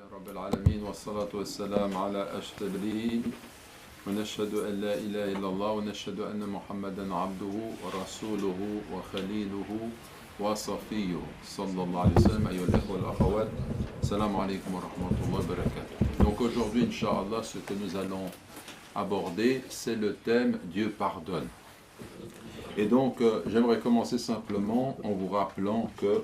رب العالمين والصلاة والسلام على أشرف ونشهد أن لا إله إلا الله ونشهد أن محمدا عبده ورسوله وخليله وصفيه صلى الله عليه وسلم أيها الأخوة والأخوات السلام عليكم ورحمة الله وبركاته. Donc aujourd'hui, Inch'Allah, ce que nous allons aborder, c'est le thème Dieu pardonne. Et donc, j'aimerais commencer simplement en vous rappelant que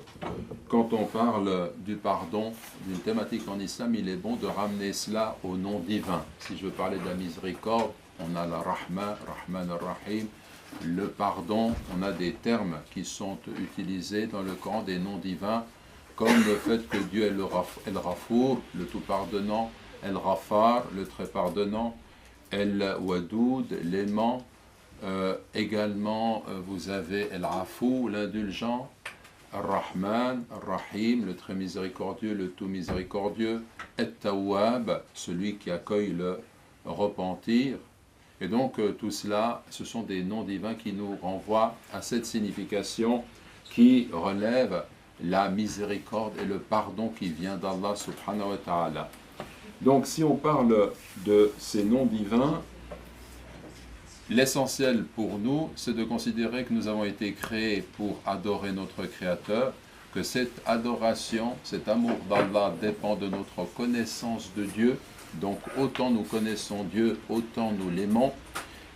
quand on parle du pardon, d'une thématique en islam, il est bon de ramener cela au nom divin. Si je veux parler de la miséricorde, on a la Rahman, Rahman al-Rahim, le pardon, on a des termes qui sont utilisés dans le Coran, des noms divins, comme le fait que Dieu est le Rafour, le tout pardonnant, El-Rafar, le très pardonnant, El-Wadoud, l'aimant. Également, vous avez El-Afou, l'indulgent, Ar-Rahman, Ar-Rahim, le très miséricordieux, le tout miséricordieux, Et-Tawwab, celui qui accueille le repentir. Et donc, tout cela, ce sont des noms divins qui nous renvoient à cette signification qui relève la miséricorde et le pardon qui vient d'Allah subhanahu wa ta'ala. Donc, si on parle de ces noms divins, l'essentiel pour nous, c'est de considérer que nous avons été créés pour adorer notre Créateur, que cette adoration, cet amour d'Allah dépend de notre connaissance de Dieu, donc autant nous connaissons Dieu, autant nous l'aimons,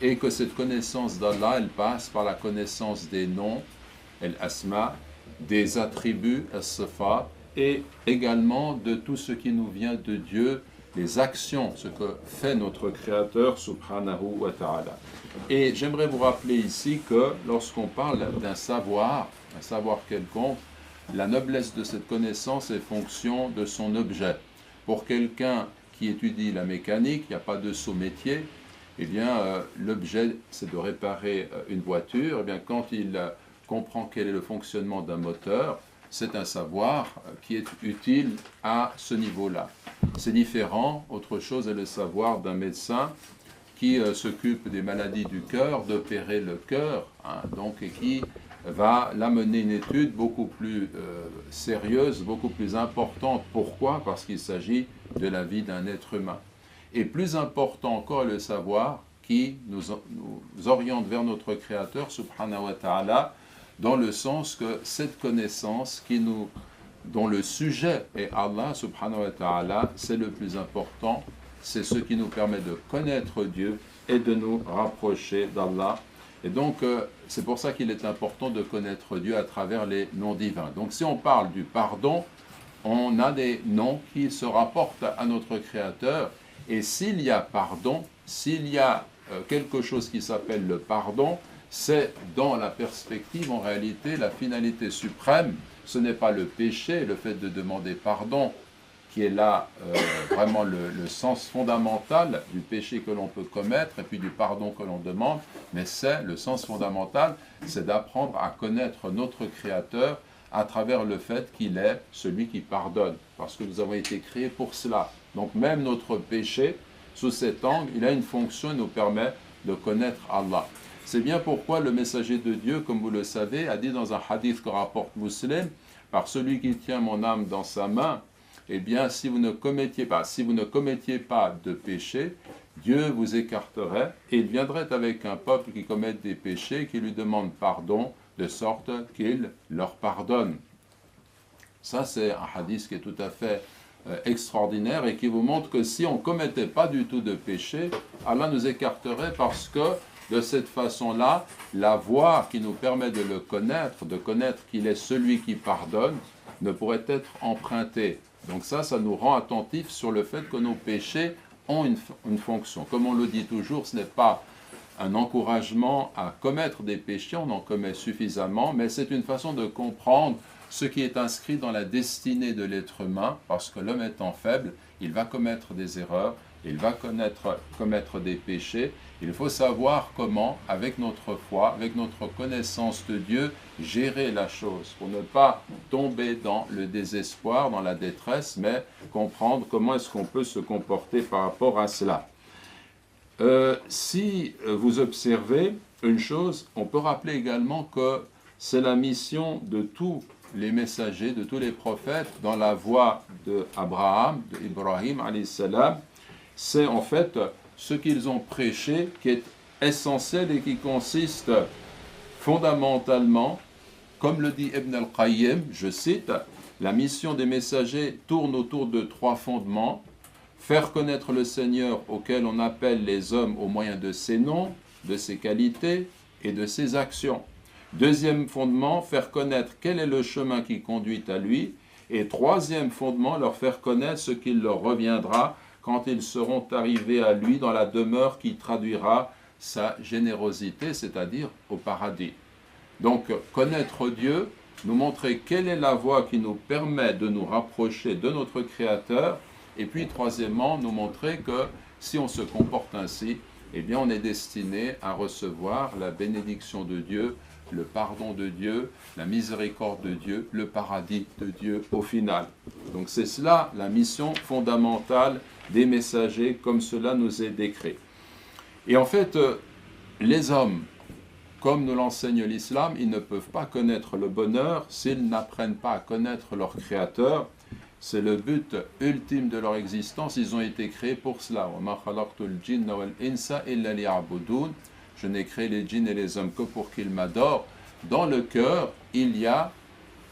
et que cette connaissance d'Allah, elle passe par la connaissance des noms, el-asma, des attributs, as-sifat, et également de tout ce qui nous vient de Dieu, les actions, ce que fait notre Créateur, subhanahu wa ta'ala. Et j'aimerais vous rappeler ici que lorsqu'on parle d'un savoir quelconque, la noblesse de cette connaissance est fonction de son objet. Pour quelqu'un qui étudie la mécanique, il n'y a pas de saut métier, eh bien l'objet c'est de réparer une voiture, eh bien quand il comprend quel est le fonctionnement d'un moteur, c'est un savoir qui est utile à ce niveau-là. C'est différent, autre chose est le savoir d'un médecin qui s'occupe des maladies du cœur, d'opérer le cœur, donc, et qui va l'amener une étude beaucoup plus sérieuse, beaucoup plus importante. Pourquoi? Parce qu'il s'agit de la vie d'un être humain. Et plus important encore est le savoir qui nous oriente vers notre Créateur, subhanahu wa ta'ala, dans le sens que cette connaissance dont le sujet est Allah subhanahu wa ta'ala, c'est le plus important, c'est ce qui nous permet de connaître Dieu et de nous rapprocher d'Allah. Et donc, c'est pour ça qu'il est important de connaître Dieu à travers les noms divins. Donc, si on parle du pardon, on a des noms qui se rapportent à notre Créateur. Et s'il y a pardon, s'il y a quelque chose qui s'appelle le pardon, c'est dans la perspective, en réalité, la finalité suprême. Ce n'est pas le péché, le fait de demander pardon, qui est là vraiment le sens fondamental du péché que l'on peut commettre et puis du pardon que l'on demande, mais c'est le sens fondamental, c'est d'apprendre à connaître notre Créateur à travers le fait qu'il est celui qui pardonne, parce que nous avons été créés pour cela. Donc même notre péché, sous cet angle, il a une fonction, il nous permet de connaître Allah. C'est bien pourquoi le messager de Dieu, comme vous le savez, a dit dans un hadith que rapporte Muslim, par celui qui tient mon âme dans sa main, eh bien, si vous ne commettiez pas de péché, Dieu vous écarterait et il viendrait avec un peuple qui commet des péchés, qui lui demande pardon, de sorte qu'il leur pardonne. Ça, c'est un hadith qui est tout à fait extraordinaire et qui vous montre que si on ne commettait pas du tout de péché, Allah nous écarterait parce que de cette façon-là, la voie qui nous permet de le connaître, de connaître qu'il est celui qui pardonne, ne pourrait être empruntée. Donc ça nous rend attentifs sur le fait que nos péchés ont une fonction. Comme on le dit toujours, ce n'est pas un encouragement à commettre des péchés, on en commet suffisamment, mais c'est une façon de comprendre ce qui est inscrit dans la destinée de l'être humain, parce que l'homme étant faible, il va commettre des erreurs, il va commettre des péchés. Il faut savoir comment, avec notre foi, avec notre connaissance de Dieu, gérer la chose, pour ne pas tomber dans le désespoir, dans la détresse, mais comprendre comment est-ce qu'on peut se comporter par rapport à cela. Si vous observez une chose, on peut rappeler également que c'est la mission de tout les messagers, de tous les prophètes, dans la voie d'Abraham, d'Ibrahim, alayhi salam, c'est en fait ce qu'ils ont prêché qui est essentiel et qui consiste fondamentalement, comme le dit Ibn al-Qayyim, je cite, la mission des messagers tourne autour de 3 fondements: faire connaître le Seigneur auquel on appelle les hommes au moyen de ses noms, de ses qualités et de ses actions. Deuxième fondement, faire connaître quel est le chemin qui conduit à lui. Et troisième fondement, leur faire connaître ce qu'il leur reviendra quand ils seront arrivés à lui dans la demeure qui traduira sa générosité, c'est-à-dire au paradis. Donc, connaître Dieu, nous montrer quelle est la voie qui nous permet de nous rapprocher de notre Créateur, et puis troisièmement, nous montrer que si on se comporte ainsi, eh bien on est destiné à recevoir la bénédiction de Dieu, le pardon de Dieu, la miséricorde de Dieu, le paradis de Dieu au final. Donc c'est cela la mission fondamentale des messagers, comme cela nous est décrit. Et en fait, les hommes, comme nous l'enseigne l'islam, ils ne peuvent pas connaître le bonheur s'ils n'apprennent pas à connaître leur Créateur. C'est le but ultime de leur existence, ils ont été créés pour cela. Je n'ai créé les djinns et les hommes que pour qu'ils m'adorent. Dans le cœur, il y a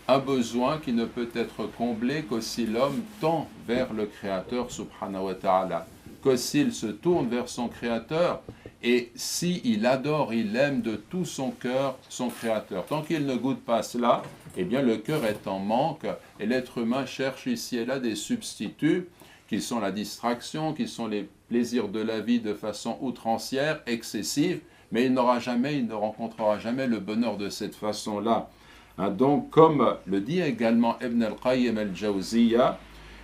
un besoin qui ne peut être comblé que si l'homme tend vers le Créateur, subhanahu wa ta'ala, que s'il se tourne vers son Créateur, et s'il adore, il aime de tout son cœur son Créateur. Tant qu'il ne goûte pas cela, eh bien le cœur est en manque, et l'être humain cherche ici et là des substituts, qui sont la distraction, qui sont les plaisirs de la vie de façon outrancière, excessive, mais il ne rencontrera jamais le bonheur de cette façon-là. Hein, donc, comme le dit également Ibn al-Qayyim al-Jawziyya,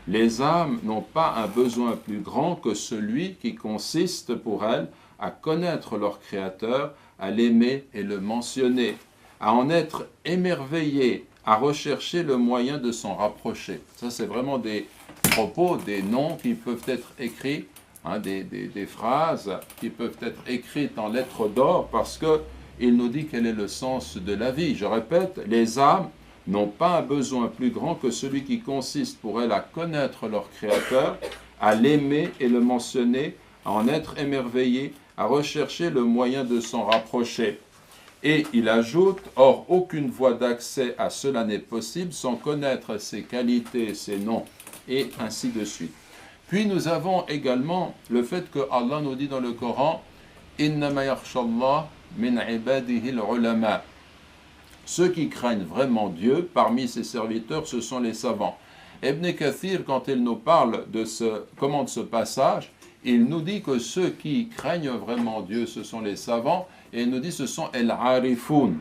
les âmes n'ont pas un besoin plus grand que celui qui consiste pour elles à connaître leur Créateur, à l'aimer et le mentionner, à en être émerveillées, à rechercher le moyen de s'en rapprocher. Ça, c'est vraiment des propos, des noms qui peuvent être écrits, hein, des phrases qui peuvent être écrites en lettres d'or, parce qu'il nous dit quel est le sens de la vie. Je répète, les âmes n'ont pas un besoin plus grand que celui qui consiste pour elles à connaître leur Créateur, à l'aimer et le mentionner, à en être émerveillé, à rechercher le moyen de s'en rapprocher. Et il ajoute, or aucune voie d'accès à cela n'est possible sans connaître ses qualités, ses noms, et ainsi de suite. Puis nous avons également le fait que Allah nous dit dans le Coran, « Innama yakhshallah min ibadihi al-ulama » Ceux qui craignent vraiment Dieu, parmi ses serviteurs, ce sont les savants. Ibn Kathir, quand il nous parle de ce passage, il nous dit que ceux qui craignent vraiment Dieu, ce sont les savants, et il nous dit ce sont el-arifoun.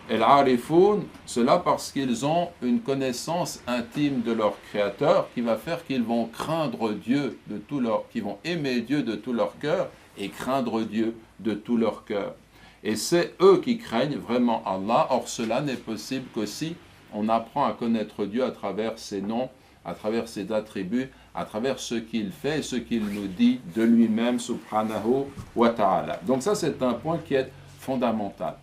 El-arifoun, cela parce qu'ils ont une connaissance intime de leur Créateur qui va faire qu'ils vont craindre Dieu de tout leur, qu'ils vont aimer Dieu de tout leur cœur et craindre Dieu de tout leur cœur. Et c'est eux qui craignent vraiment Allah. Or, cela n'est possible que si on apprend à connaître Dieu à travers ses noms, à travers ses attributs, à travers ce qu'il fait et ce qu'il nous dit de lui-même, subhanahu wa ta'ala. Donc ça, c'est un point qui est fondamental.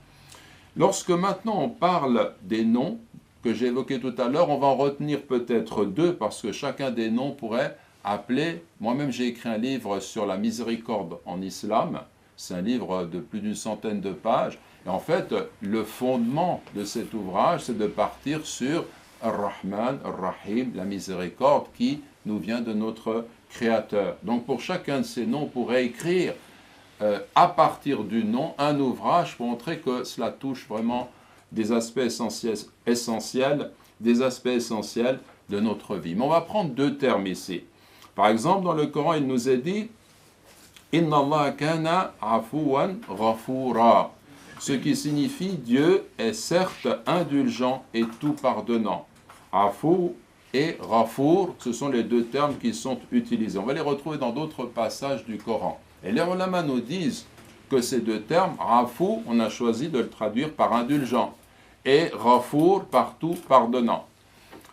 Lorsque maintenant on parle des noms que j'ai évoqués tout à l'heure, on va en retenir peut-être 2 parce que chacun des noms pourrait appeler... Moi-même, j'ai écrit un livre sur la miséricorde en islam. C'est un livre de plus d'une centaine de pages. Et en fait, le fondement de cet ouvrage, c'est de partir sur Ar-Rahman, Ar-Rahim, la miséricorde qui nous vient de notre Créateur. Donc pour chacun de ces noms, on pourrait écrire à partir du nom un ouvrage pour montrer que cela touche vraiment des aspects essentiels, des aspects essentiels de notre vie. Mais on va prendre 2 termes ici. Par exemple, dans le Coran, il nous est dit « Inna Allah kana afouwan ghafoura » ce qui signifie Dieu est certes indulgent et tout pardonnant. Afou et Ghafour, ce sont les 2 termes qui sont utilisés. On va les retrouver dans d'autres passages du Coran. Et les ulama nous disent que ces 2 termes, Afou, on a choisi de le traduire par indulgent, et Ghafour par tout pardonnant.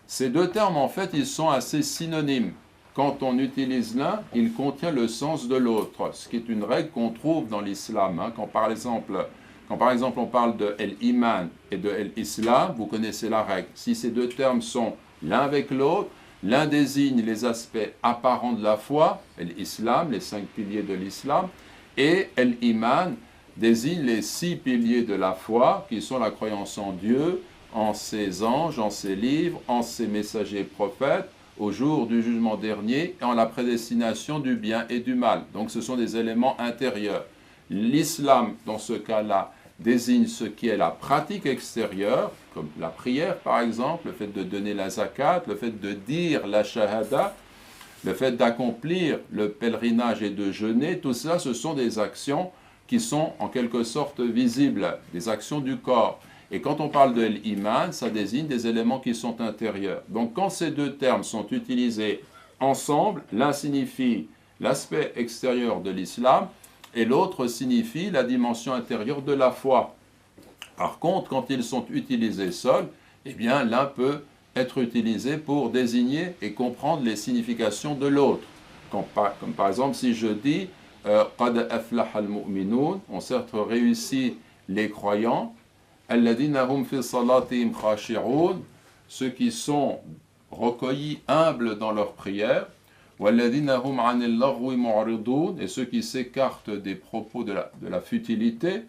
Ces 2 termes, en fait, ils sont assez synonymes. Quand on utilise l'un, il contient le sens de l'autre, ce qui est une règle qu'on trouve dans l'islam. Quand par exemple, Quand par exemple on parle de El-Iman et de El-Islam, vous connaissez la règle. Si ces deux termes sont l'un avec l'autre, l'un désigne les aspects apparents de la foi, l'islam, les 5 piliers de l'islam, et l'iman désigne les 6 piliers de la foi, qui sont la croyance en Dieu, en ses anges, en ses livres, en ses messagers prophètes, au jour du jugement dernier, et en la prédestination du bien et du mal. Donc ce sont des éléments intérieurs. L'islam, dans ce cas-là, désigne ce qui est la pratique extérieure, comme la prière par exemple, le fait de donner la zakat, le fait de dire la shahada, le fait d'accomplir le pèlerinage et de jeûner, tout cela ce sont des actions qui sont en quelque sorte visibles, des actions du corps. Et quand on parle de l'iman, ça désigne des éléments qui sont intérieurs. Donc quand ces deux termes sont utilisés ensemble, l'un signifie l'aspect extérieur de l'islam, et l'autre signifie la dimension intérieure de la foi. Par contre, quand ils sont utilisés seuls, eh bien l'un peut être utilisé pour désigner et comprendre les significations de l'autre. Comme par exemple si je dis « Qad aflaha al-mu'minun », on certes réussit les croyants, « Alladhina hum fi salatihim khashi'un », ceux qui sont recueillis, humbles dans leur prière, وَالَّذِينَ هُمْ عَنِ اللَّغْوِ مُعْرِضُونَ, et ceux qui s'écartent des propos de la futilité,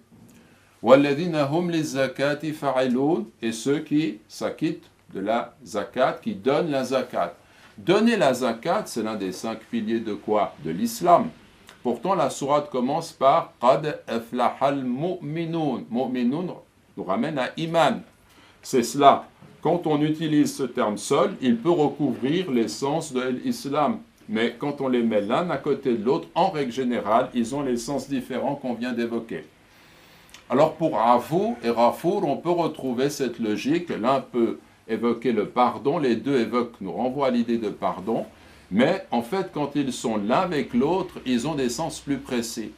وَالَّذِينَ هُمْ لِلزَّكَاةِ فَاعِلُونَ, et ceux qui s'acquittent de la zakat, qui donnent la zakat. Donner la zakat, c'est l'un des 5 piliers de quoi? De l'islam. Pourtant, la sourate commence par « قَدْ أَفْلَحَ الْمُؤْمِنُونَ » Mu'minun nous ramène à iman. C'est cela. Quand on utilise ce terme seul, il peut recouvrir l'essence de l'islam. Mais quand on les met l'un à côté de l'autre, en règle générale, ils ont les sens différents qu'on vient d'évoquer. Alors pour Afu et Rafour, on peut retrouver cette logique. L'un peut évoquer le pardon, les deux nous renvoient à l'idée de pardon. Mais en fait, quand ils sont l'un avec l'autre, ils ont des sens plus précis.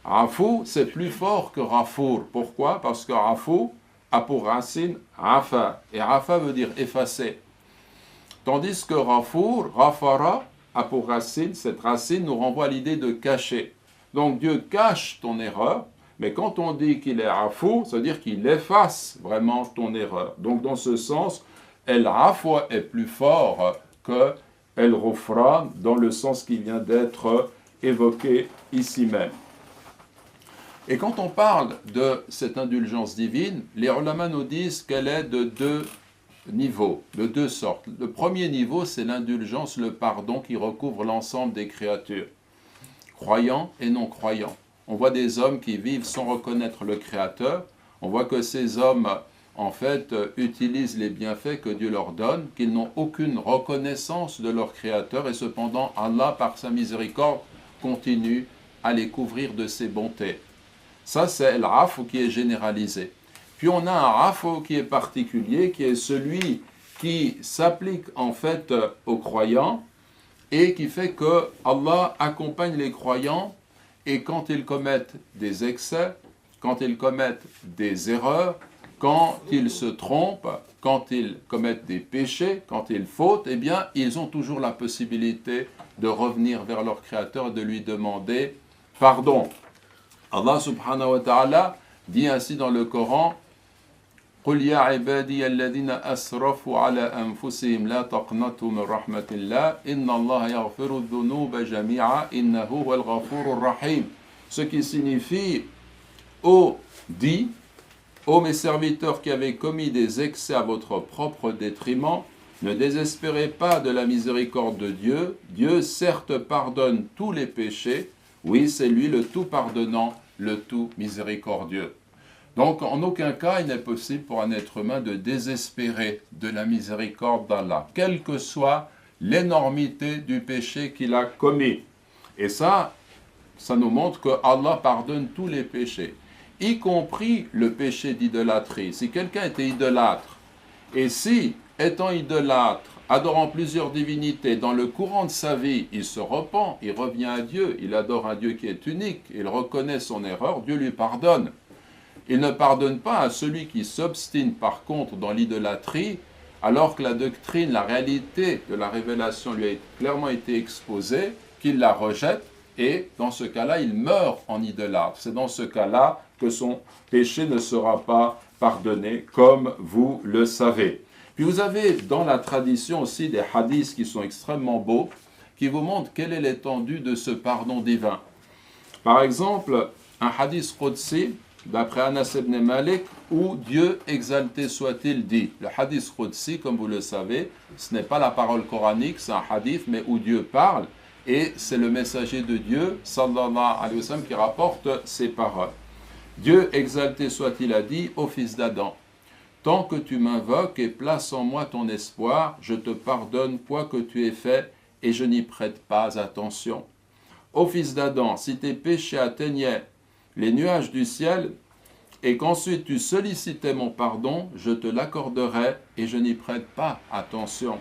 Afu, c'est plus fort que Rafour. Pourquoi? Parce que Afu a pour racine Afa. Et Afa veut dire effacer. Tandis que Rafour, Rafara, a pour racine, cette racine nous renvoie à l'idée de cacher. Donc Dieu cache ton erreur, mais quand on dit qu'il est Afou, ça veut dire qu'il efface vraiment ton erreur. Donc dans ce sens, El Afwa est plus fort que El Rufra, dans le sens qui vient d'être évoqué ici même. Et quand on parle de cette indulgence divine, les ulama nous disent qu'elle est de 2 niveaux, de 2 sortes. Le premier niveau, c'est l'indulgence, le pardon qui recouvre l'ensemble des créatures, croyants et non-croyants. On voit des hommes qui vivent sans reconnaître le Créateur. On voit que ces hommes, en fait, utilisent les bienfaits que Dieu leur donne, qu'ils n'ont aucune reconnaissance de leur Créateur, et cependant, Allah, par sa miséricorde, continue à les couvrir de ses bontés. Ça, c'est l'afou qui est généralisé. Puis on a un afou qui est particulier, qui est celui qui s'applique en fait aux croyants et qui fait que Allah accompagne les croyants, et quand ils commettent des excès, quand ils commettent des erreurs, quand ils se trompent, quand ils commettent des péchés, quand ils fautent, eh bien, ils ont toujours la possibilité de revenir vers leur Créateur et de lui demander pardon. Allah subhanahu wa ta'ala dit ainsi dans le Coran: قُلْ يَا عِبَادِيَ الَّذِينَ أَسْرَفُوا عَلَى أَنفُسِهِمْ لَا تَقْنَطُوا مِنْ رَحْمَةِ اللَّهِ إِنَّ اللَّهَ يَغْفِرُ الذُّنُوبَ جَمِيعًا إِنَّهُ هُوَ الْغَفُورُ الرَّحِيمُ. Ce qui signifie: ô mes serviteurs qui avez commis des excès à votre propre détriment, ne désespérez pas de la miséricorde de Dieu. Dieu certes pardonne tous les péchés, oui, c'est lui le tout pardonnant, le tout miséricordieux. Donc, en aucun cas, il n'est possible pour un être humain de désespérer de la miséricorde d'Allah, quelle que soit l'énormité du péché qu'il a commis. Et ça nous montre que Allah pardonne tous les péchés, y compris le péché d'idolâtrie. Si quelqu'un était idolâtre, et si, étant idolâtre, adorant plusieurs divinités, dans le courant de sa vie, il se repent, il revient à Dieu, il adore un Dieu qui est unique, il reconnaît son erreur, Dieu lui pardonne. Il ne pardonne pas à celui qui s'obstine par contre dans l'idolâtrie, alors que la doctrine, la réalité de la révélation lui a clairement été exposée, qu'il la rejette, et dans ce cas-là, il meurt en idolâtre. C'est dans ce cas-là que son péché ne sera pas pardonné, comme vous le savez. Puis vous avez dans la tradition aussi des hadiths qui sont extrêmement beaux, qui vous montrent quelle est l'étendue de ce pardon divin. Par exemple, un hadith qudsi, d'après Anas ibn Malik, où Dieu exalté soit-il dit. Le hadith qudsi, comme vous le savez, ce n'est pas la parole coranique, c'est un hadith, mais où Dieu parle, et c'est le messager de Dieu, sallallahu alayhi wa sallam, qui rapporte ces paroles. Dieu exalté soit-il a dit, ô fils d'Adam, tant que tu m'invoques et places en moi ton espoir, je te pardonne quoi que tu aies fait, et je n'y prête pas attention. Ô fils d'Adam, si tes péchés atteignaient les nuages du ciel, et qu'ensuite tu sollicitais mon pardon, je te l'accorderais, et je n'y prête pas attention.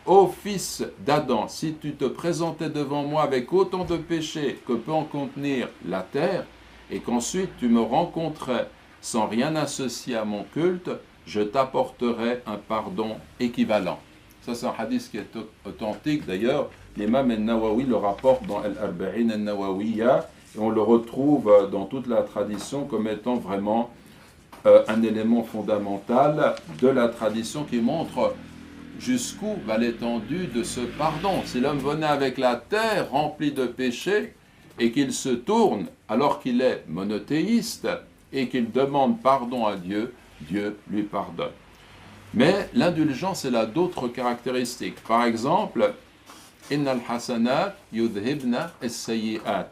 Ô fils d'Adam, si tu te présentais devant moi avec autant de péchés que peut en contenir la terre, et qu'ensuite tu me rencontrais sans rien associer à mon culte, je t'apporterai un pardon équivalent. Ça, c'est un hadith qui est authentique. D'ailleurs, l'imam al-Nawawi le rapporte dans Al-Arba'in al-Nawawiyya, et on le retrouve dans toute la tradition comme étant vraiment un élément fondamental de la tradition qui montre jusqu'où va l'étendue de ce pardon. Si l'homme venait avec la terre remplie de péchés et qu'il se tourne alors qu'il est monothéiste et qu'il demande pardon à Dieu, Dieu lui pardonne. Mais l'indulgence, elle a d'autres caractéristiques. Par exemple, Innal hasanat yudhibna as-sayyi'at.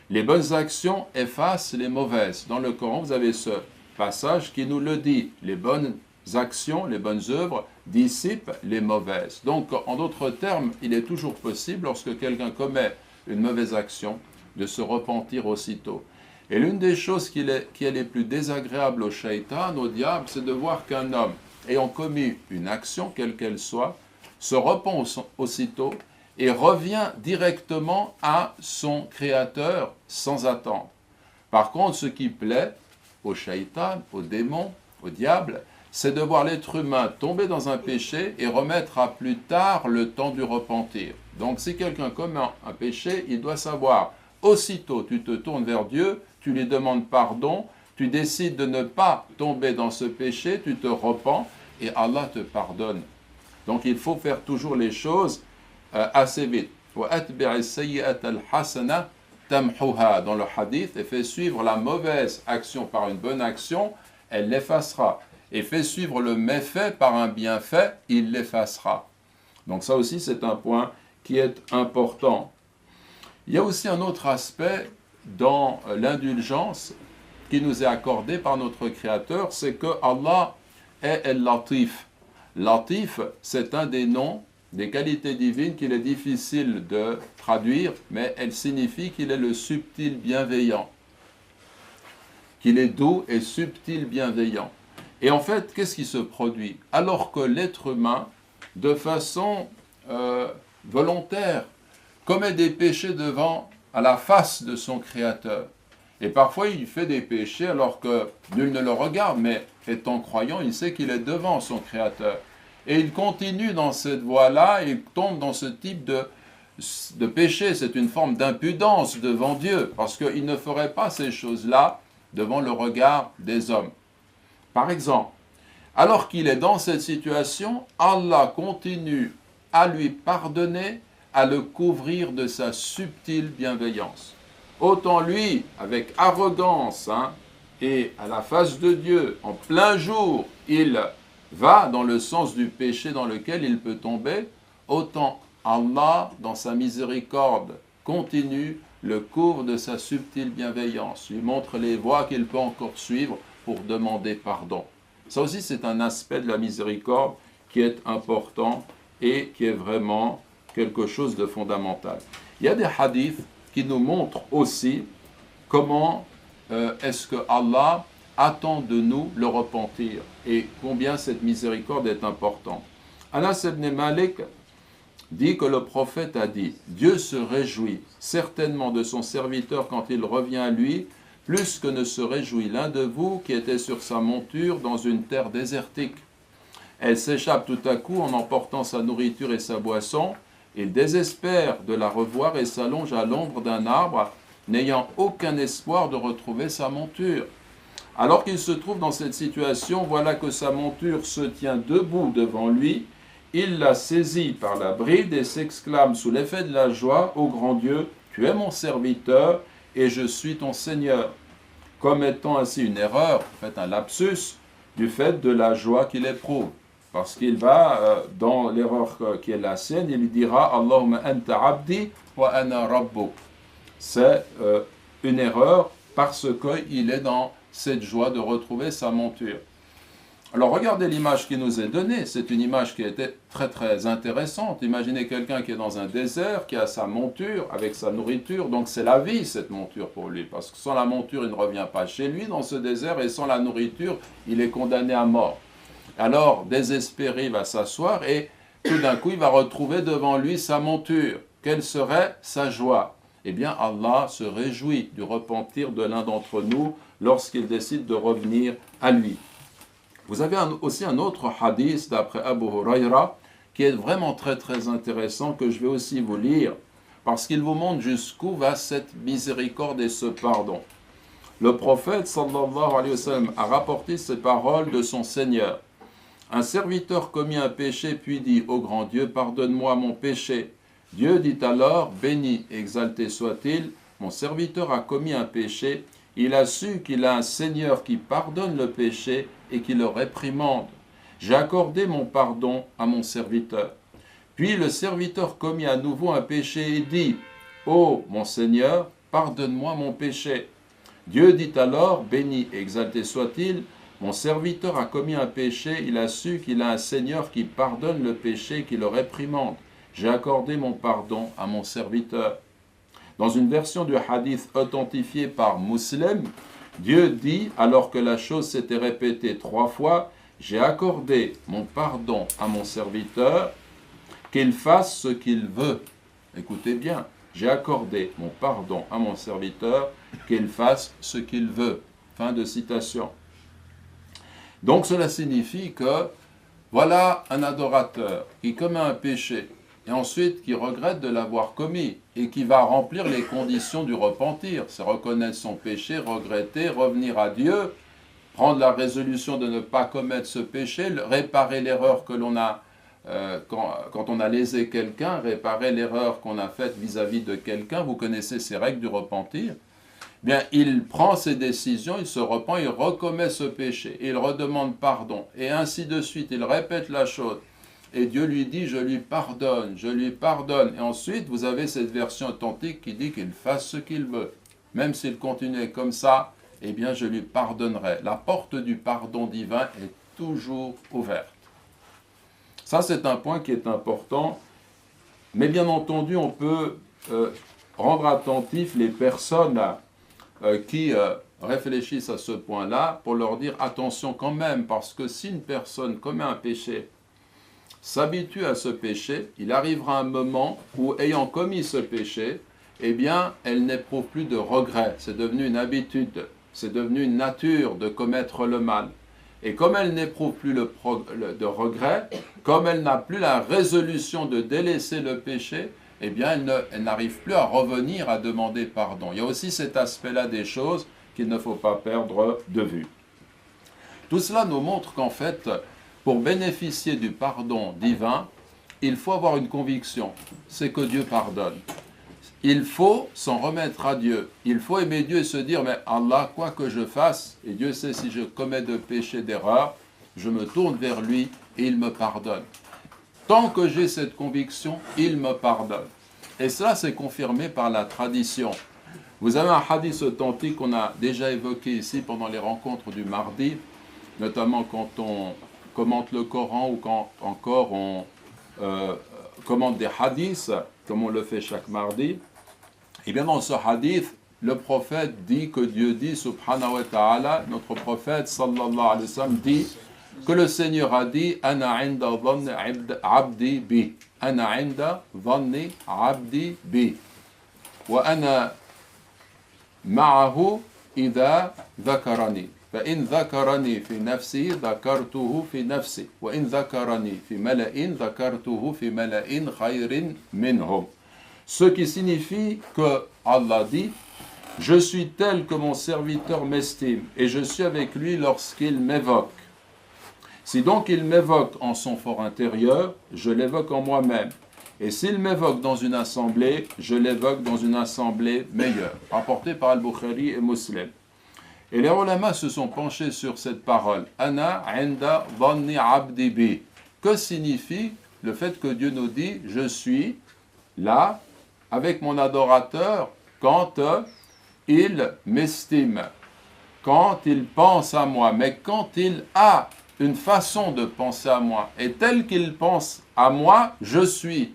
Les bonnes actions effacent les mauvaises. Dans le Coran, vous avez ce passage qui nous le dit. Les bonnes actions, les bonnes œuvres dissipent les mauvaises. Donc, en d'autres termes, il est toujours possible, lorsque quelqu'un commet une mauvaise action, de se repentir aussitôt. Et l'une des choses qui est les plus désagréables au shaitan, au diable, c'est de voir qu'un homme, ayant commis une action, quelle qu'elle soit, se repent aussitôt et revient directement à son créateur sans attendre. Par contre, ce qui plaît au shaitan, au démon, au diable, c'est de voir l'être humain tomber dans un péché et remettre à plus tard le temps du repentir. Donc si quelqu'un commet un péché, il doit savoir, aussitôt tu te tournes vers Dieu, tu lui demandes pardon, tu décides de ne pas tomber dans ce péché, tu te repens et Allah te pardonne. Donc il faut faire toujours les choses assez vite. Dans le hadith, et fait suivre la mauvaise action par une bonne action, elle l'effacera. Et fait suivre le méfait par un bienfait, il l'effacera. Donc ça aussi, c'est un point qui est important. Il y a aussi un autre aspect dans l'indulgence qui nous est accordé par notre Créateur, c'est que Allah est El-Latif. Latif, c'est un des noms, des qualités divines qu'il est difficile de traduire, mais elle signifie qu'il est le subtil bienveillant, qu'il est doux et subtil bienveillant. Et en fait, qu'est-ce qui se produit? Alors que l'être humain, de façon volontaire, commet des péchés à la face de son Créateur. Et parfois, il fait des péchés alors que nul ne le regarde, mais étant croyant, il sait qu'il est devant son Créateur. Et il continue dans cette voie-là, il tombe dans ce type de péché. C'est une forme d'impudence devant Dieu, parce qu'il ne ferait pas ces choses-là devant le regard des hommes. Par exemple, alors qu'il est dans cette situation, Allah continue à lui pardonner, à le couvrir de sa subtile bienveillance. Autant lui, avec arrogance, et à la face de Dieu, en plein jour, il va dans le sens du péché dans lequel il peut tomber, autant Allah, dans sa miséricorde continue, le couvre de sa subtile bienveillance, lui montre les voies qu'il peut encore suivre pour demander pardon. Ça aussi, c'est un aspect de la miséricorde qui est important et qui est vraiment quelque chose de fondamental. Il y a des hadiths qui nous montrent aussi comment est-ce que Allah attend de nous le repentir et combien cette miséricorde est importante. Anas ibn Malik dit que le prophète a dit « Dieu se réjouit certainement de son serviteur quand il revient à lui, plus que ne se réjouit l'un de vous qui était sur sa monture dans une terre désertique. Elle s'échappe tout à coup en emportant sa nourriture et sa boisson. Il désespère de la revoir et s'allonge à l'ombre d'un arbre, n'ayant aucun espoir de retrouver sa monture. Alors qu'il se trouve dans cette situation, voilà que sa monture se tient debout devant lui. Il la saisit par la bride et s'exclame sous l'effet de la joie: Ô grand Dieu, tu es mon serviteur et je suis ton Seigneur. Commettant ainsi une erreur, en fait un lapsus, du fait de la joie qu'il éprouve. Parce qu'il va, dans l'erreur qui est la sienne, il lui dira: Allahumma anta abdi wa ana rabbuk. C'est une erreur parce qu'il est dans cette joie de retrouver sa monture. Alors regardez l'image qui nous est donnée, c'est une image qui était très très intéressante. Imaginez quelqu'un qui est dans un désert, qui a sa monture avec sa nourriture, donc c'est la vie cette monture pour lui, parce que sans la monture il ne revient pas chez lui dans ce désert, et sans la nourriture il est condamné à mort. Alors désespéré il va s'asseoir et tout d'un coup il va retrouver devant lui sa monture. Quelle serait sa joie? Eh bien Allah se réjouit du repentir de l'un d'entre nous lorsqu'il décide de revenir à lui. Vous avez aussi un autre hadith d'après Abu Huraira qui est vraiment très très intéressant, que je vais aussi vous lire parce qu'il vous montre jusqu'où va cette miséricorde et ce pardon. Le prophète sallallahu alayhi wa sallam a rapporté ces paroles de son Seigneur. Un serviteur commit un péché puis dit: Ô grand Dieu, pardonne-moi mon péché. Dieu dit alors: béni, exalté soit-il, mon serviteur a commis un péché. Il a su qu'il a un Seigneur qui pardonne le péché et qui le réprimande. J'ai accordé mon pardon à mon serviteur. Puis le serviteur commit à nouveau un péché et dit: Ô mon Seigneur, pardonne-moi mon péché. Dieu dit alors: béni, exalté soit-il, mon serviteur a commis un péché, il a su qu'il a un Seigneur qui pardonne le péché et qui le réprimande. J'ai accordé mon pardon à mon serviteur. Dans une version du hadith authentifiée par Muslim, Dieu dit, alors que la chose s'était répétée 3 fois: j'ai accordé mon pardon à mon serviteur, qu'il fasse ce qu'il veut. Écoutez bien, j'ai accordé mon pardon à mon serviteur, qu'il fasse ce qu'il veut. Fin de citation. Donc cela signifie que voilà un adorateur qui commet un péché et ensuite qui regrette de l'avoir commis et qui va remplir les conditions du repentir. C'est reconnaître son péché, regretter, revenir à Dieu, prendre la résolution de ne pas commettre ce péché, réparer l'erreur que l'on a quand on a lésé quelqu'un, réparer l'erreur qu'on a faite vis-à-vis de quelqu'un. Vous connaissez ces règles du repentir. Bien, il prend ses décisions, il se repent, il recommet ce péché, il redemande pardon, et ainsi de suite, il répète la chose. Et Dieu lui dit: je lui pardonne, je lui pardonne. Et ensuite, vous avez cette version authentique qui dit qu'il fasse ce qu'il veut. Même s'il continuait comme ça, eh bien, je lui pardonnerai. La porte du pardon divin est toujours ouverte. Ça, c'est un point qui est important. Mais bien entendu, on peut rendre attentifs les personnes qui réfléchissent à ce point-là pour leur dire attention quand même, parce que si une personne commet un péché, s'habitue à ce péché, il arrivera un moment où, ayant commis ce péché, eh bien, elle n'éprouve plus de regret. C'est devenu une habitude, c'est devenu une nature de commettre le mal. Et comme elle n'éprouve plus de regret, comme elle n'a plus la résolution de délaisser le péché, eh bien, elle n'arrive plus à revenir à demander pardon. Il y a aussi cet aspect-là des choses qu'il ne faut pas perdre de vue. Tout cela nous montre qu'en fait, pour bénéficier du pardon divin, il faut avoir une conviction, c'est que Dieu pardonne. Il faut s'en remettre à Dieu. Il faut aimer Dieu et se dire: mais Allah, quoi que je fasse, et Dieu sait si je commets de péchés, d'erreurs, je me tourne vers lui et il me pardonne. Tant que j'ai cette conviction, il me pardonne. Et cela, c'est confirmé par la tradition. Vous avez un hadith authentique qu'on a déjà évoqué ici pendant les rencontres du mardi, notamment quand on commente le Coran ou quand encore on commente des hadiths, comme on le fait chaque mardi. Et bien dans ce hadith, le prophète dit que Dieu dit, subhanahu wa ta'ala, notre prophète sallallahu alayhi wa sallam dit que le Seigneur a dit: Ana inda dhanni abdi bi. Ana inda dhanni abdi bi. Wa ana ma'ahu idha dhakarani. فإن ذكرني في نفسي ذكرته في نفسي وإن ذكرني في ملأ ذكرته في ملأ خير منهم. Ce qui signifie que Allah dit: Je suis tel que mon serviteur m'estime, et je suis avec lui lorsqu'il m'évoque. Si donc il m'évoque en son fort intérieur, je l'évoque en moi-même. Et s'il m'évoque dans une assemblée, je l'évoque dans une assemblée meilleure. Rapporté par Al-Bukhari et Muslim. Et les ulama se sont penchés sur cette parole. Ana inda dhanni abdi bi. Que signifie le fait que Dieu nous dit, je suis là avec mon adorateur quand il m'estime, quand il pense à moi, mais quand il a une façon de penser à moi, et tel qu'il pense à moi, je suis.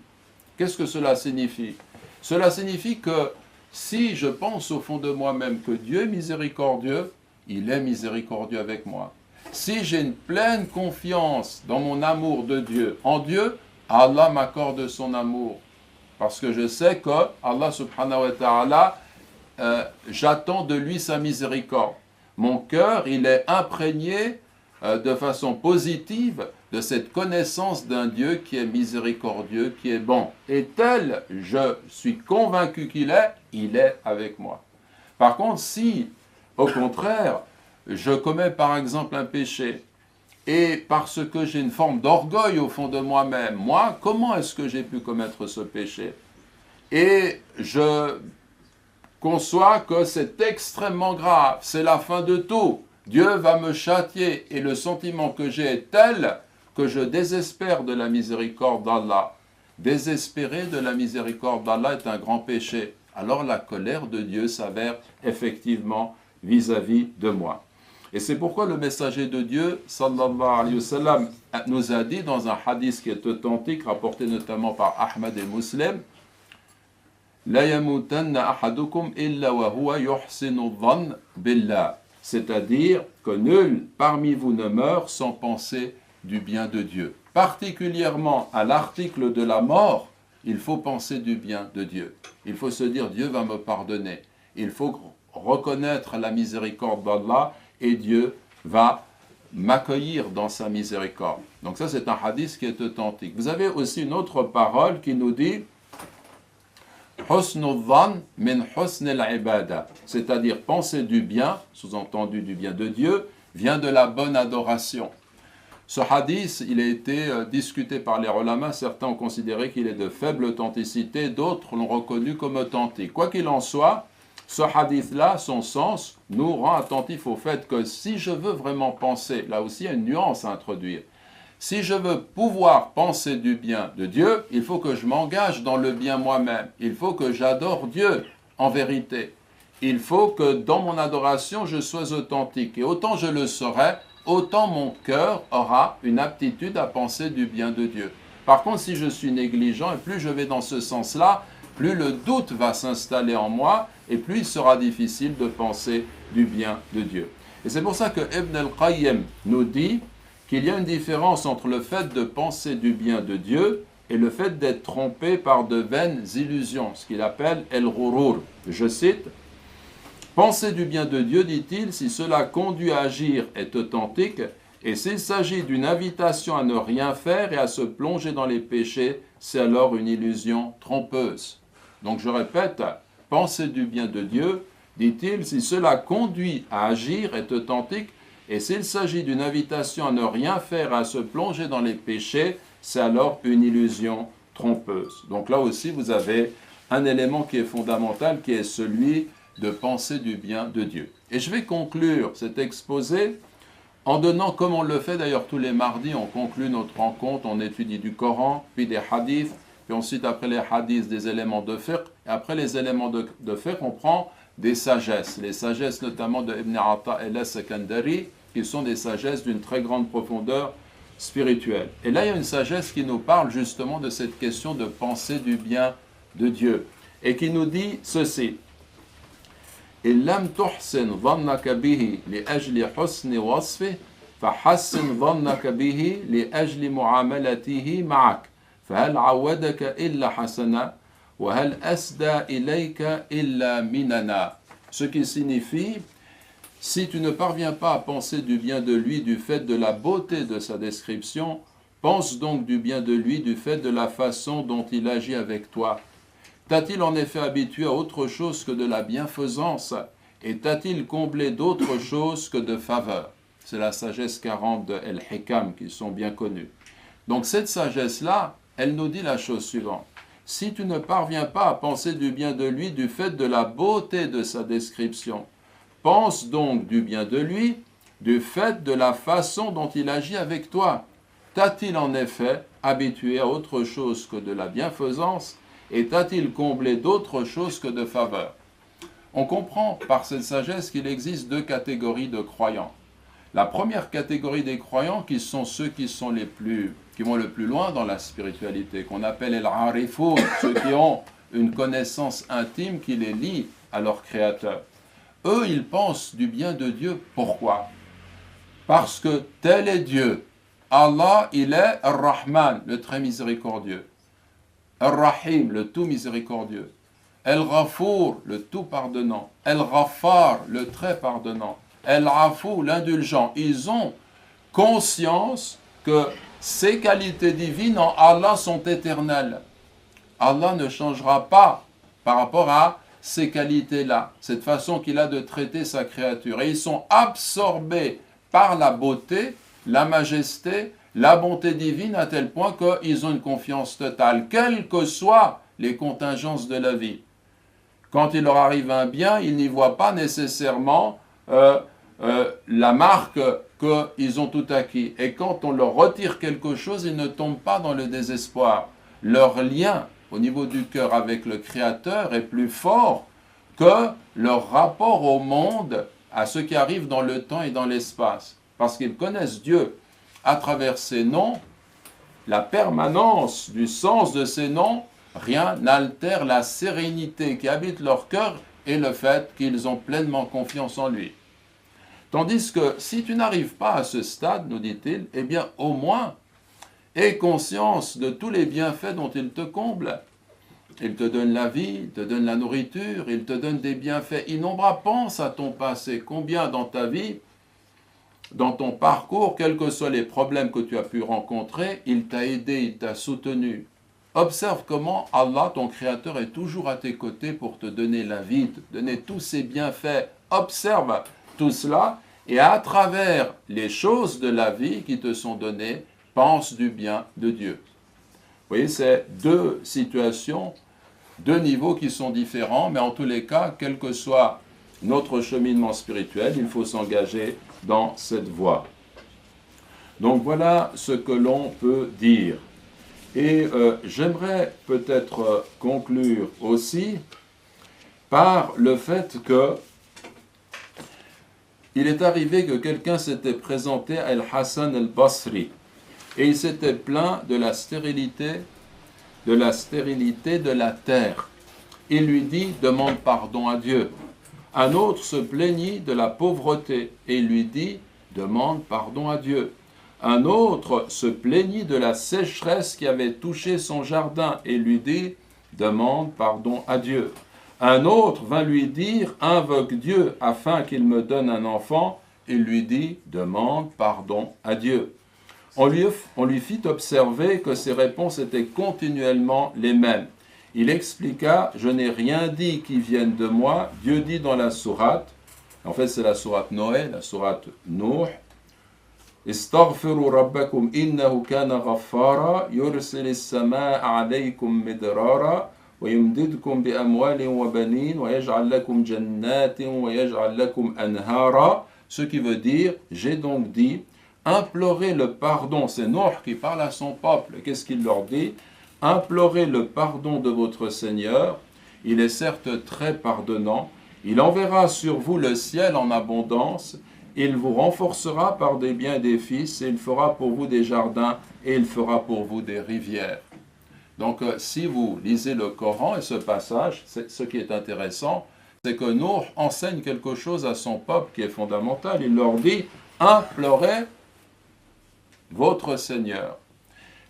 Qu'est-ce que cela signifie? Cela signifie que si je pense au fond de moi-même que Dieu est miséricordieux, il est miséricordieux avec moi. Si j'ai une pleine confiance dans mon amour de Dieu, en Dieu, Allah m'accorde son amour. Parce que je sais que Allah subhanahu wa ta'ala, j'attends de lui sa miséricorde. Mon cœur, il est imprégné de façon positive de cette connaissance d'un Dieu qui est miséricordieux, qui est bon. Et tel je suis convaincu qu'il est avec moi. Par contre, si, au contraire, je commets par exemple un péché, et parce que j'ai une forme d'orgueil au fond de moi-même, moi, comment est-ce que j'ai pu commettre ce péché? Et je conçois que c'est extrêmement grave, c'est la fin de tout. Dieu va me châtier et le sentiment que j'ai est tel que je désespère de la miséricorde d'Allah. Désespérer de la miséricorde d'Allah est un grand péché. Alors la colère de Dieu s'avère effectivement vis-à-vis de moi. Et c'est pourquoi le messager de Dieu, sallallahu alayhi wa sallam, nous a dit dans un hadith qui est authentique, rapporté notamment par Ahmad et Muslim, La yamutanna ahadukum illa wa huwa yuhsinu dhann billah. C'est-à-dire que nul parmi vous ne meurt sans penser du bien de Dieu. Particulièrement à l'article de la mort, il faut penser du bien de Dieu. Il faut se dire Dieu va me pardonner. Il faut reconnaître la miséricorde d'Allah et Dieu va m'accueillir dans sa miséricorde. Donc ça c'est un hadith qui est authentique. Vous avez aussi une autre parole qui nous dit Husnul dhann min husnil ibada, c'est-à-dire penser du bien, sous-entendu du bien de Dieu, vient de la bonne adoration. Ce hadith, il a été discuté par les ulama, certains ont considéré qu'il est de faible authenticité, d'autres l'ont reconnu comme authentique. Quoi qu'il en soit, ce hadith-là, son sens, nous rend attentifs au fait que si je veux vraiment penser, là aussi il y a une nuance à introduire, si je veux pouvoir penser du bien de Dieu, il faut que je m'engage dans le bien moi-même. Il faut que j'adore Dieu en vérité. Il faut que dans mon adoration, je sois authentique. Et autant je le serai, autant mon cœur aura une aptitude à penser du bien de Dieu. Par contre, si je suis négligent, et plus je vais dans ce sens-là, plus le doute va s'installer en moi, et plus il sera difficile de penser du bien de Dieu. Et c'est pour ça que Ibn al-Qayyim nous dit qu'il y a une différence entre le fait de penser du bien de Dieu et le fait d'être trompé par de vaines illusions, ce qu'il appelle el-ghurur. Je cite, « Penser du bien de Dieu, dit-il, si cela conduit à agir est authentique, et s'il s'agit d'une invitation à ne rien faire et à se plonger dans les péchés, c'est alors une illusion trompeuse. » Donc je répète, penser du bien de Dieu, dit-il, si cela conduit à agir est authentique, et s'il s'agit d'une invitation à ne rien faire et à se plonger dans les péchés, c'est alors une illusion trompeuse. Donc là aussi, vous avez un élément qui est fondamental, qui est celui de penser du bien de Dieu. Et je vais conclure cet exposé en donnant, comme on le fait d'ailleurs tous les mardis, on conclut notre rencontre, on étudie du Coran, puis des hadiths, puis ensuite après les hadiths des éléments de fiqh, et après les éléments de fiqh, on prend des sagesses, les sagesses notamment de Ibn Ata al-Sakandari, qui sont des sagesses d'une très grande profondeur spirituelle. Et là, il y a une sagesse qui nous parle justement de cette question de penser du bien de Dieu, et qui nous dit ceci. إن لم تحسن ظنك به لأجل حسن وصفه فحسن ظنك به لأجل معاملته معك فهل عودك إلا حسنا وهل أسدى إليك إلا مننا. Ce qui signifie, si tu ne parviens pas à penser du bien de lui du fait de la beauté de sa description, pense donc du bien de lui du fait de la façon dont il agit avec toi. T'a-t-il en effet habitué à autre chose que de la bienfaisance? Et t'a-t-il comblé d'autre chose que de faveur? C'est la sagesse 40 de El-Hikam qui sont bien connues. Donc cette sagesse-là, elle nous dit la chose suivante. Si tu ne parviens pas à penser du bien de lui du fait de la beauté de sa description, pense donc du bien de lui du fait de la façon dont il agit avec toi. T'a-t-il en effet habitué à autre chose que de la bienfaisance et t'a-t-il comblé d'autre chose que de faveur? On comprend par cette sagesse qu'il existe deux catégories de croyants. La première catégorie des croyants qui sont ceux qui vont le plus loin dans la spiritualité, qu'on appelle el-arifoun, ceux qui ont une connaissance intime qui les lie à leur Créateur. Eux, ils pensent du bien de Dieu. Pourquoi? Parce que tel est Dieu. Allah, il est Ar-Rahman, le très miséricordieux. Ar-Rahim, le tout miséricordieux. El-Ghafour, le tout pardonnant. El-Ghaffar, le très pardonnant. El-Afou, l'indulgent. Ils ont conscience que ces qualités divines en Allah sont éternelles. Allah ne changera pas par rapport à ces qualités-là, cette façon qu'il a de traiter sa créature. Et ils sont absorbés par la beauté, la majesté, la bonté divine à tel point qu'ils ont une confiance totale, quelles que soient les contingences de la vie. Quand il leur arrive un bien, ils n'y voient pas nécessairement la marque qu'ils ont tout acquis. Et quand on leur retire quelque chose, ils ne tombent pas dans le désespoir. Leur lien au niveau du cœur avec le Créateur est plus fort que leur rapport au monde, à ce qui arrive dans le temps et dans l'espace. Parce qu'ils connaissent Dieu à travers ses noms, la permanence du sens de ces noms, rien n'altère la sérénité qui habite leur cœur et le fait qu'ils ont pleinement confiance en lui. Tandis que si tu n'arrives pas à ce stade, nous dit-il, eh bien au moins aie conscience de tous les bienfaits dont il te comble. Il te donne la vie, il te donne la nourriture, il te donne des bienfaits innombrables. Pense à ton passé, combien dans ta vie, dans ton parcours, quels que soient les problèmes que tu as pu rencontrer, il t'a aidé, il t'a soutenu. Observe comment Allah, ton Créateur, est toujours à tes côtés pour te donner la vie, te donner tous ses bienfaits. Observe tout cela et à travers les choses de la vie qui te sont données, pense du bien de Dieu. Vous voyez, c'est deux situations, deux niveaux qui sont différents, mais en tous les cas, quel que soit notre cheminement spirituel, il faut s'engager dans cette voie. Donc voilà ce que l'on peut dire. Et j'aimerais peut-être conclure aussi par le fait que il est arrivé que quelqu'un s'était présenté à Al-Hassan al-Basri et il s'était plaint de la stérilité de la terre. Il lui dit « demande pardon à Dieu ». Un autre se plaignit de la pauvreté et il lui dit « demande pardon à Dieu ». Un autre se plaignit de la sécheresse qui avait touché son jardin et lui dit « demande pardon à Dieu ». Un autre vint lui dire « invoque Dieu afin qu'il me donne un enfant ». Il lui dit « demande pardon à Dieu ». On lui fit observer que ses réponses étaient continuellement les mêmes. Il expliqua « je n'ai rien dit qui vienne de moi ». Dieu dit dans la sourate, en fait c'est la sourate Noé, la sourate Nuh, « Istaghfiru rabbakum innahu kana ghaffara, yursilis samaa alaykum midrara, ويمددكم بأموال وبنين ويجعل لكم جنات ويجعل لكم أنهارا » Ce qui veut dire, j'ai donc dit, implorez le pardon. C'est Nuh qui parle à son peuple. Qu'est-ce qu'il leur dit? Implorez le pardon de votre Seigneur. Il est certes très pardonnant. Il enverra sur vous le ciel en abondance. Il vous renforcera par des biens et des fils. Et il fera pour vous des jardins et il fera pour vous des rivières. Donc, si vous lisez le Coran et ce passage, ce qui est intéressant, c'est que Nuh enseigne quelque chose à son peuple qui est fondamental. Il leur dit, implorez votre Seigneur,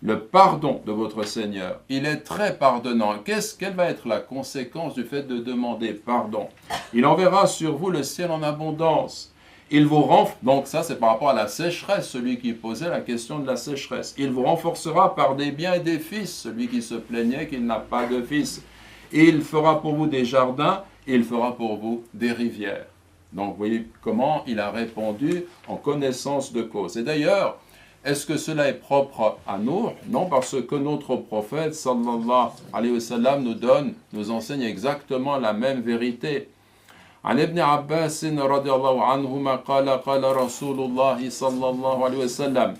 le pardon de votre Seigneur. Il est très pardonnant. Quelle va être la conséquence du fait de demander pardon? Il enverra sur vous le ciel en abondance. Il vous donc ça c'est par rapport à la sécheresse, celui qui posait la question de la sécheresse. Il vous renforcera par des biens et des fils, celui qui se plaignait qu'il n'a pas de fils. et il fera pour vous des jardins, et il fera pour vous des rivières. Donc vous voyez comment il a répondu en connaissance de cause. Et d'ailleurs, est-ce que cela est propre à nous? Non, parce que notre prophète, sallallahu alayhi wa sallam, nous enseigne exactement la même vérité. عن ابن عباس رضي الله عنهما قال قال رسول الله صلى الله عليه وسلم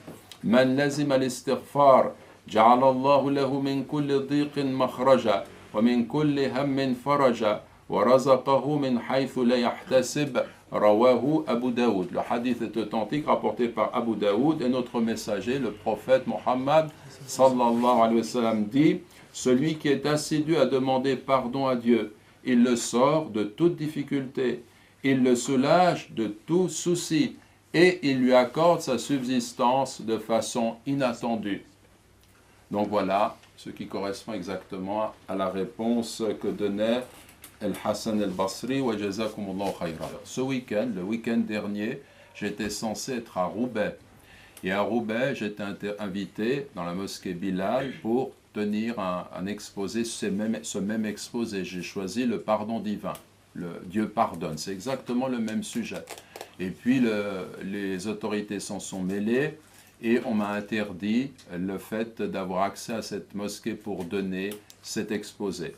من لزم الاستغفار جعل الله له من كل ضيق مخرجا ومن كل هم فرجا ورزقه من حيث لا يحتسب رواه Abu Daoud. Le hadith est authentique rapporté par Abu Daoud et notre messager, le prophète Mohammed sallallahu alayhi wa sallam dit: celui qui est assidu à demander pardon à Dieu, il le sort de toute difficulté, il le soulage de tout souci et il lui accorde sa subsistance de façon inattendue. Donc voilà ce qui correspond exactement à la réponse que donnait Al-Hassan al-Basri wa jazakumullahu khayra. Ce week-end, le week-end dernier, j'étais censé être à Roubaix. Et à Roubaix, j'étais invité dans la mosquée Bilal pour tenir un exposé, ce même exposé. J'ai choisi le pardon divin. Le Dieu pardonne. C'est exactement le même sujet. Et puis les autorités s'en sont mêlées et on m'a interdit le fait d'avoir accès à cette mosquée pour donner cet exposé.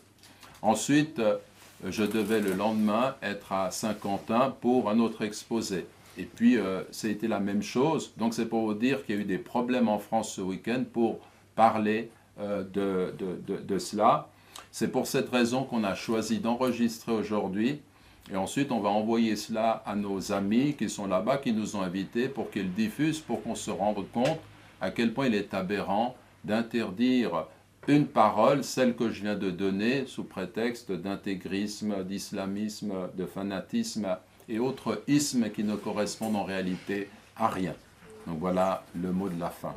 Ensuite, je devais le lendemain être à Saint-Quentin pour un autre exposé. Et puis, c'était la même chose. Donc, c'est pour vous dire qu'il y a eu des problèmes en France ce week-end pour parler de cela. C'est pour cette raison qu'on a choisi d'enregistrer aujourd'hui. Et ensuite, on va envoyer cela à nos amis qui sont là-bas, qui nous ont invités pour qu'ils diffusent, pour qu'on se rende compte à quel point il est aberrant d'interdire une parole, celle que je viens de donner, sous prétexte d'intégrisme, d'islamisme, de fanatisme et autres ismes qui ne correspondent en réalité à rien. Donc voilà le mot de la fin.